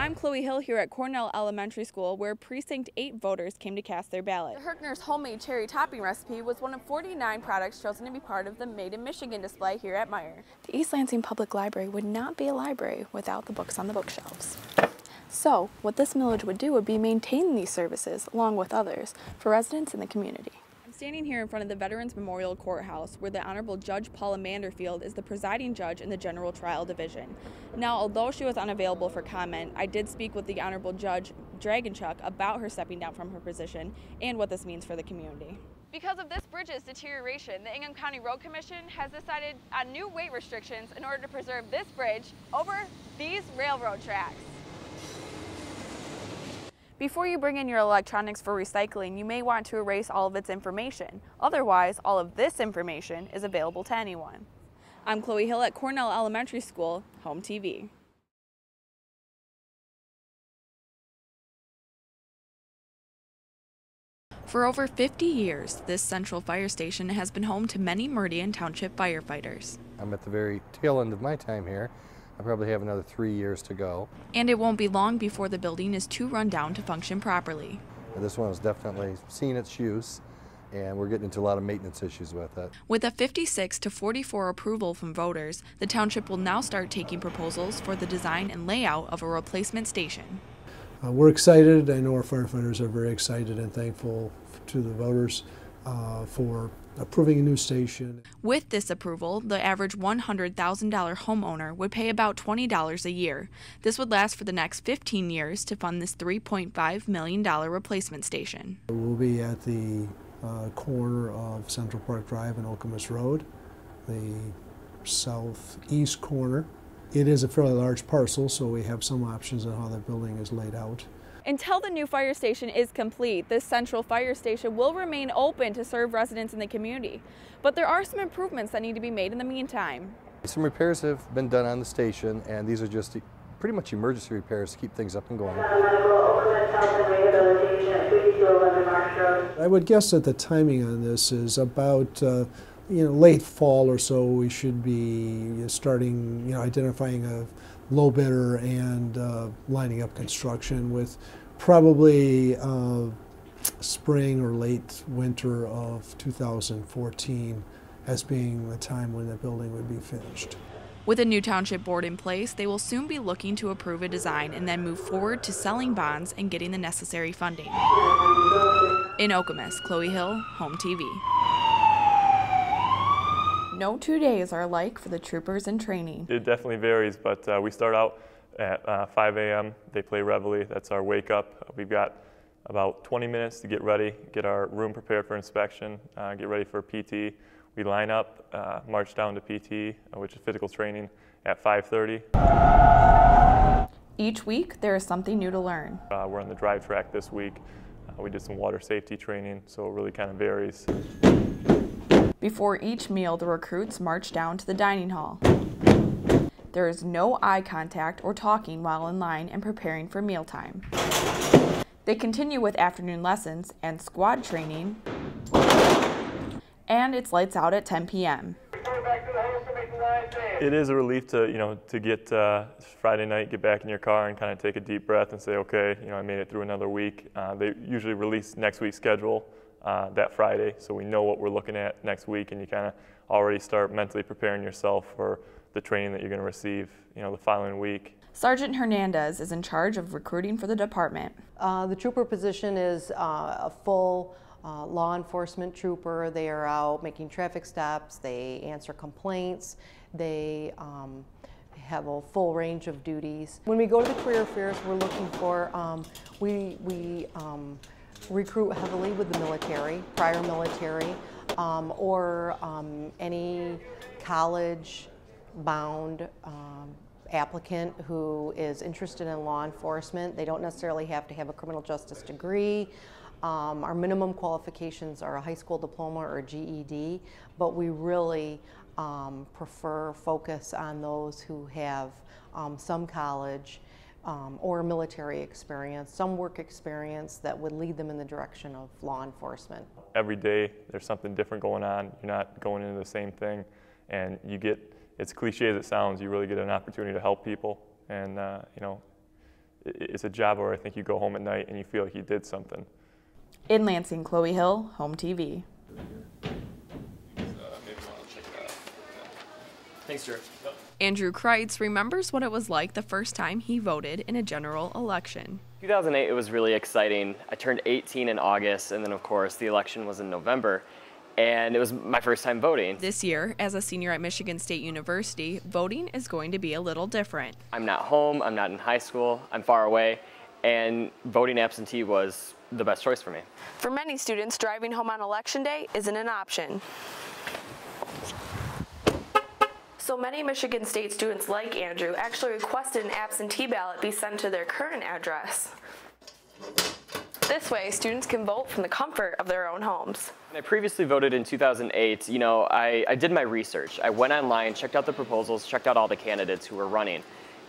I'm Chloe Hill here at Cornell Elementary School, where Precinct 8 voters came to cast their ballot. The Herkner's homemade cherry topping recipe was one of 49 products chosen to be part of the Made in Michigan display here at Meyer. The East Lansing Public Library would not be a library without the books on the bookshelves. So, what this millage would do would be maintain these services, along with others, for residents in the community. I'm standing here in front of the Veterans Memorial Courthouse, where the Honorable Judge Paula Manderfield is the presiding judge in the General Trial Division. Now, although she was unavailable for comment, I did speak with the Honorable Judge Dragonchuk about her stepping down from her position and what this means for the community. Because of this bridge's deterioration, the Ingham County Road Commission has decided on new weight restrictions in order to preserve this bridge over these railroad tracks. Before you bring in your electronics for recycling, you may want to erase all of its information. Otherwise, all of this information is available to anyone. I'm Chloe Hill at Cornell Elementary School, Home TV. For over 50 years, this central fire station has been home to many Meridian Township firefighters. I'm at the very tail end of my time here. I probably have another 3 years to go. And it won't be long before the building is too run down to function properly. This one has definitely seen its use, and we're getting into a lot of maintenance issues with it. With a 56-44 approval from voters, the township will now start taking proposals for the design and layout of a replacement station. We're excited. I know our firefighters are very excited and thankful to the voters for approving a new station. With this approval, the average $100,000 homeowner would pay about $20 a year. This would last for the next 15 years to fund this $3.5 million replacement station. We'll be at the corner of Central Park Drive and Okemos Road, the southeast corner. It is a fairly large parcel, so we have some options on how the building is laid out. Until the new fire station is complete, this central fire station will remain open to serve residents in the community. But there are some improvements that need to be made in the meantime. Some repairs have been done on the station, and these are just pretty much emergency repairs to keep things up and going. I would guess that the timing on this is about late fall or so. We should be starting identifying a low bidder and lining up construction, with probably spring or late winter of 2014 as being the time when the building would be finished. With a new township board in place, they will soon be looking to approve a design and then move forward to selling bonds and getting the necessary funding. In Okemos, Chloe Hill, Home TV. No 2 days are alike for the troopers in training. It definitely varies, but we start out at 5 a.m. They play reveille. That's our wake up. We've got about 20 minutes to get ready, get our room prepared for inspection, get ready for PT. We line up, march down to PT, which is physical training, at 5:30. Each week, there is something new to learn. We're on the drive track this week. We did some water safety training, so it really kind of varies. Before each meal, the recruits march down to the dining hall. There is no eye contact or talking while in line and preparing for mealtime. They continue with afternoon lessons and squad training, and it's lights out at 10 p.m. It is a relief to get Friday night, get back in your car and kind of take a deep breath and say, okay, I made it through another week. They usually release next week's schedule that Friday, so we know what we're looking at next week, and you kind of already start mentally preparing yourself for the training that you're going to receive, the following week. Sergeant Hernandez is in charge of recruiting for the department. The trooper position is a full law enforcement trooper. They are out making traffic stops, they answer complaints, they have a full range of duties. When we go to the career fairs, we're looking for, we recruit heavily with the military, prior military, or any college-bound applicant who is interested in law enforcement. They don't necessarily have to have a criminal justice degree. Our minimum qualifications are a high school diploma or a GED, but we really focus on those who have some college or military experience, some work experience that would lead them in the direction of law enforcement. Every day there's something different going on. You're not going into the same thing, and you get, it's cliche as it sounds, you really get an opportunity to help people, and it's a job where I think you go home at night and you feel like you did something. In Lansing, Chloe Hill, Home TV. Thanks, Drew. Andrew Kreitz remembers what it was like the first time he voted in a general election. 2008, it was really exciting. I turned 18 in August, and then of course the election was in November, and it was my first time voting. This year, as a senior at Michigan State University, voting is going to be a little different. I'm not home, I'm not in high school, I'm far away, and voting absentee was the best choice for me. For many students, driving home on election day isn't an option. So many Michigan State students like Andrew actually requested an absentee ballot be sent to their current address. This way, students can vote from the comfort of their own homes. When I previously voted in 2008, I did my research. I went online, checked out the proposals, checked out all the candidates who were running,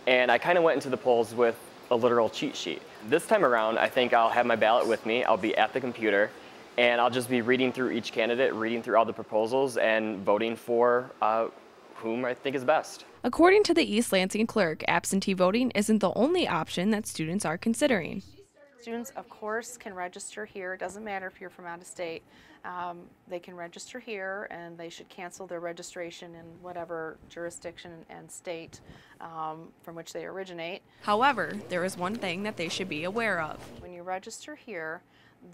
and I kind of went into the polls with a literal cheat sheet. This time around, I think I'll have my ballot with me, I'll be at the computer, and I'll just be reading through each candidate, reading through all the proposals, and voting for whom I think is best. According to the East Lansing clerk, absentee voting isn't the only option that students are considering. Students, of course, can register here. It doesn't matter if you're from out of state. They can register here, and they should cancel their registration in whatever jurisdiction and state from which they originate. However, there is one thing that they should be aware of. When you register here,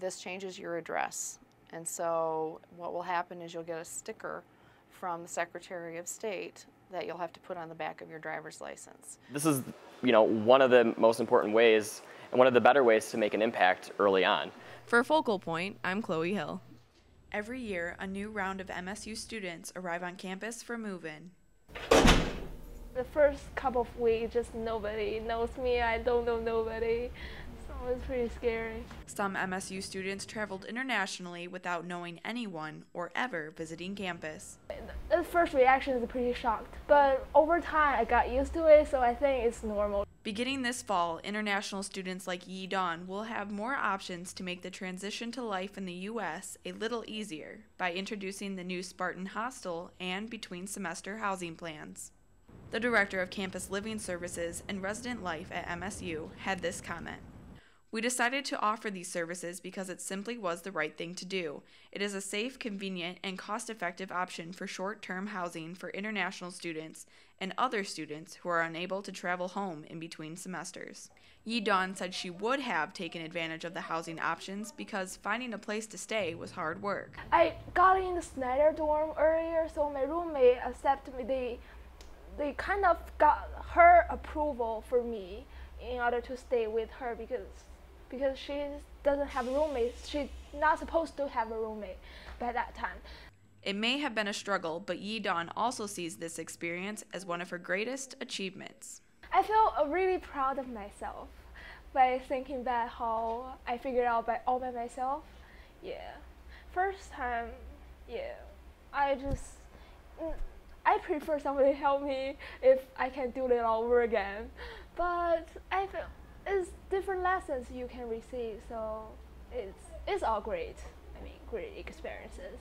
this changes your address. And so what will happen is you'll get a sticker from the Secretary of State that you'll have to put on the back of your driver's license. This is, one of the most important ways and one of the better ways to make an impact early on. For Focal Point, I'm Chloe Hill. Every year, a new round of MSU students arrive on campus for move-in. The first couple of weeks, just nobody knows me. I don't know nobody. So it's pretty scary. Some MSU students traveled internationally without knowing anyone or ever visiting campus. The first reaction is pretty shocked, but over time I got used to it, so I think it's normal. Beginning this fall, international students like Yi Don will have more options to make the transition to life in the U.S. a little easier by introducing the new Spartan Hostel and between semester housing plans. The director of Campus Living Services and Resident Life at MSU had this comment. We decided to offer these services because it simply was the right thing to do. It is a safe, convenient, and cost-effective option for short-term housing for international students and other students who are unable to travel home in between semesters. Yi Don said she would have taken advantage of the housing options because finding a place to stay was hard work. I got in the Snyder dorm earlier, so my roommate accepted me. They kind of got her approval for me in order to stay with her because she doesn't have roommates. She's not supposed to have a roommate by that time. It may have been a struggle, but Yi Don also sees this experience as one of her greatest achievements. I feel really proud of myself by thinking back how I figured out all by myself. Yeah. First time, yeah, I prefer somebody help me if I can do it all over again. But I feel it's different lessons you can receive, so it's all great. I mean, great experiences.